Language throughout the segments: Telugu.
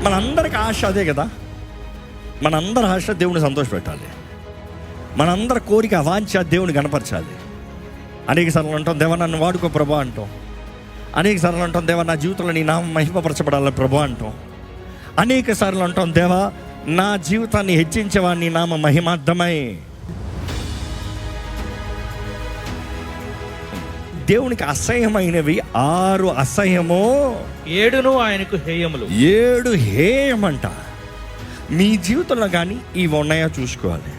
మనందరికి ఆశ అదే కదా. మనందరి ఆశ దేవుని సంతోషపెట్టాలి. మనందరి కోరిక అవాంఛ దేవుని కనపరచాలి. అనేక సార్లు అంటాం, దేవా నన్ను వాడుకో ప్రభా అంటాం. అనేక సార్లు అంటాం, దేవా నా జీవితంలో నీ నామం మహిమపరచబడాలి ప్రభా అంటాం. అనేక సార్లు అంటాం, దేవా నా జీవితాన్ని హెచ్చించేవా నీ నామ మహిమార్థమై. దేవునికి అసహ్యమైనవి 6 అసహ్యమో, 7 ఆయనకు హేయములు. 7 హేయమంట. మీ జీవితంలో కానీ ఇవి ఉన్నాయో చూసుకోవాలి.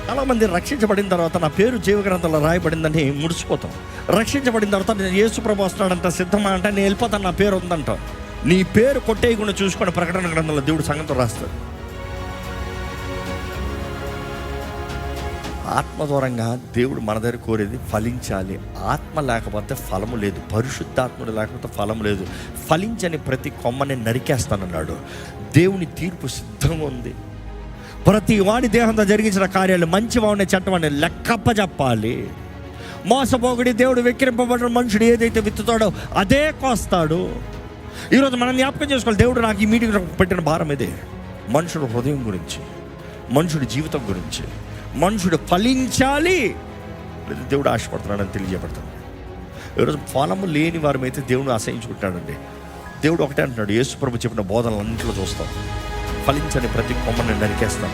చాలామంది రక్షించబడిన తర్వాత నా పేరు జీవగ్రంథంలో రాయబడిందని ముడిచిపోతాం. రక్షించబడిన తర్వాత నేను యేసుప్రభు వస్తున్నాడంట, సిద్ధమా అంటే నేను వెళ్ళిపోతాను, నా పేరు ఉందంట. నీ పేరు కొట్టేయకుండా చూసుకొని ప్రకటన గ్రంథంలో దేవుడు సంగతి రాస్తాడు. ఆత్మదూరంగా దేవుడు మన దగ్గర కోరేది ఫలించాలి. ఆత్మ లేకపోతే ఫలము లేదు, పరిశుద్ధాత్ముడు లేకపోతే ఫలము లేదు. ఫలించని ప్రతి కొమ్మని నరికేస్తానన్నాడు. దేవుని తీర్పు సిద్ధంగా ఉంది. ప్రతి వాడి దేహంతో జరిగించిన కార్యాలు మంచివాడిని చెడ్డవాడిని లెక్కప్ప చెప్పాలి. మోసపోగుడి దేవుడు వెక్కిరింపబడిన మనుషుడు ఏదైతే విత్తుతాడో అదే కోస్తాడు. ఈరోజు మనం జ్ఞాపకం చేసుకోవాలి, దేవుడు నాకు ఈ మీటింగ్ పెట్టిన భారం ఇదే. మనుషుడు హృదయం గురించి, మనుషుడి జీవితం గురించి. మనుషుడు ఫలించాలి, దేవుడు ఆశపడుతున్నాడని తెలియజేయబడతాడు. ఈరోజు ఫలము లేని వారమైతే దేవుడు అసహించుకుంటాడండి. దేవుడు ఒకటే అంటున్నాడు, యేసుప్రభు చెప్పిన బోధనలన్నింటిలో చూస్తాం, ఫలించని ప్రతి కొమ్మని నరికేస్తాం.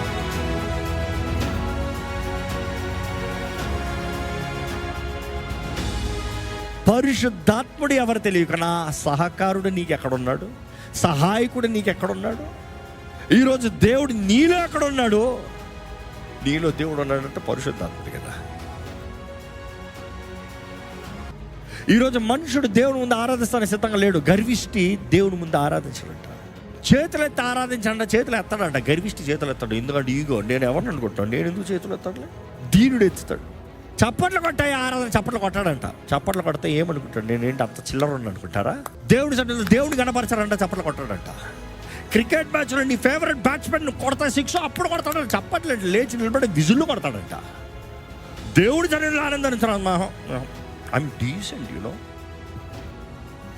పరిశుద్ధాత్ముడు ఎవరు తెలియక నా సహకారుడు నీకు ఎక్కడున్నాడు, సహాయకుడు నీకు ఎక్కడున్నాడు? ఈరోజు దేవుడు నీలో ఎక్కడున్నాడు? నీలో దేవుడు ఉన్నాడంటే పరిశుద్ధాత్ముడు కదా. ఈరోజు మనుషుడు దేవుని ముందు ఆరాధిస్తానికి సిద్ధంగా లేడు. గర్విష్టి దేవుని ముందు ఆరాధించాలంట. చేతులు ఎత్తి ఆరాధించాలంట, చేతులు ఎత్తాడంట. గర్విష్టి చేతులు ఎత్తాడు, ఎందుకంటే ఈగో, నేను ఎవరిని అనుకుంటాను, నేను ఎందుకు చేతులు ఎత్తాడులే. దీనుడు ఎత్తుతాడు. చప్పట్లు కొట్టాయి ఆరాధన, చప్పట్లు కొట్టాడంట. చప్పట్లు కొడితే ఏమనుకుంటాడు, నేనేంటి అంత చిల్లర అనుకుంటారా? దేవుడి సన్నిధిలో దేవుడు కనపరచారంట, చప్పట్లు కొట్టాడంట. క్రికెట్ మ్యాచ్లో నీ ఫేవరెట్ బ్యాట్స్మెన్ కొడతా 6 అప్పుడు కొడతాడంట. చప్పట్లేదు, లేచి నిలబడి విజులు కొడతాడంట. దేవుడి సన్నిధిలో ఆనందించడం ఐఎమ్ డీసెంట్, యూనో.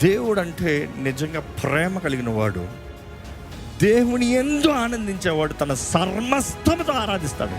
దేవుడు అంటే నిజంగా ప్రేమ కలిగిన వాడు, దేవుని యందు ఆనందించేవాడు తన సర్వస్వముతో ఆరాధిస్తాడు.